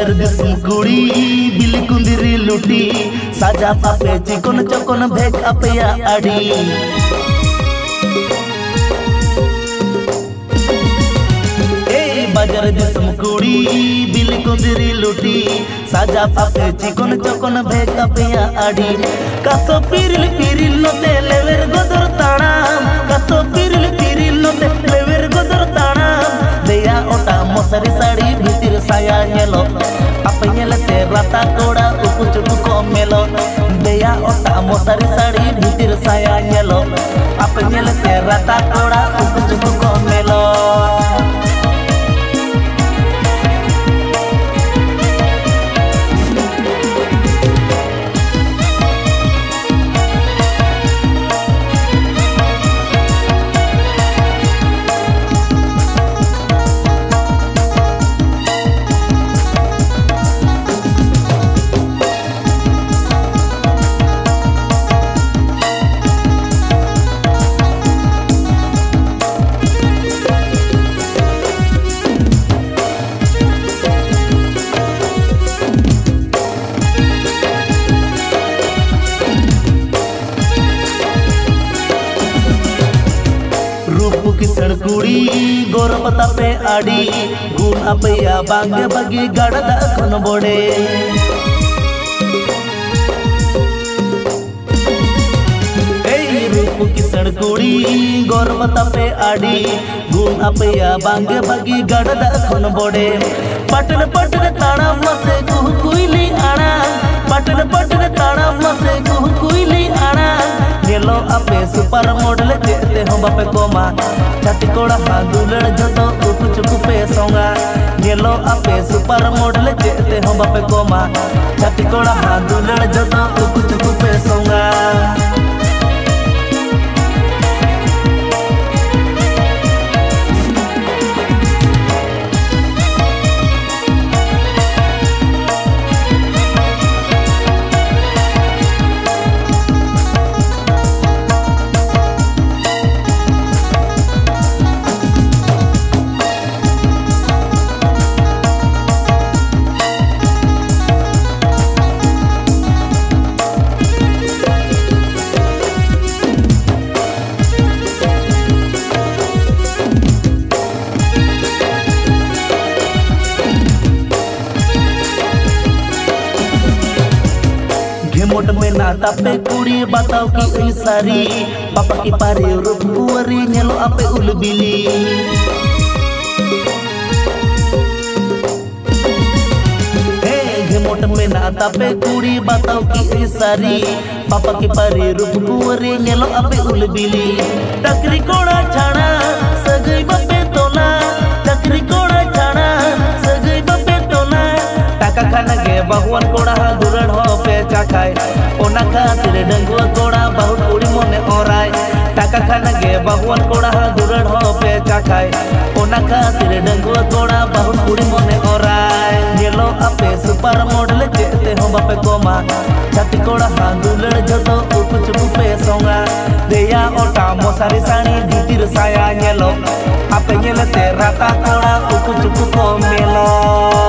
बाजार दिसम कुड़ी बिल कुंदिरी लुटी साजा पापे चिकन चकन भेक अपया आड़ी बाजार दिसम कुड़ी बिल कुंदिरी लुटी साजा पापे चिकन चकन भेक अपया आड़ी कासो पिरिल पिरिल नोते लेवेर गोदर ताणाम कासो पिरिल पिरिल नोते लेवेर गोदर ताणाम देया ओटा मोसरी साड़ी भीतर साया नेलो apa nyelete rata koda uku cuku komelo deya ota mosari sari bhitir saya nyelo apa nyelete rata koda uku cuku komelo किसण कुड़ी गोरपता पे आड़ी गुण अपया बांगे बगी गड़दा खन बोड़े रूप किसण कुड़ी गोरपता पे आड़ी गुण अपया बांगे बगी गड़दा खन बोड़े पटन पटन ताड़ा मसे कुह कुइली आड़ा पटन पटन ताड़ा मसे कुह कुइली आड़ा नेलो अपे सुपर मॉडल जेते हम बापे कोमा छाती कोड़ा हांदुलड़ जतो उकु चुकु पे सोंगा नेलो अपे सुपर मॉडल जेते हम बापे कोमा छाती कोड़ा हांदुलड़ जतो उकु चुकु पे सोंगा मोट में नाता पे कुड़ी बताओ कि ई सारी पापा की पारे रूप कुवरी नेलो आपे उलबिली हे मोट में नाता पे कुड़ी बताओ कि ई सारी पापा की पारे रूप कुवरी नेलो आपे उलबिली टकरी कोड़ा छाड़ा सगई बापे तोला टकरी कोड़ा छाड़ा सगई बापे तोला टाका खाना गे भगवान कोड़ा दुरड़ हो पे चाखाय ओना खातिर डंगुआ कोड़ा बहुत कुड़ी मने ओराय टाका खाना गे भगवान कोड़ा दुरड़ हो पे चाखाय ओना खातिर डंगुआ कोड़ा बहुत कुड़ी मने ओराय नेलो आपे सुपर मॉडल जेते हम बापे कोमा छाती कोड़ा हांदुलड़ जतो उकु चुकु पे सोंगा देया ओटा मोसारी साड़ी भीतिर साया नेलो आपे नेलते राता कोड़ा उकु चुकु को मेलो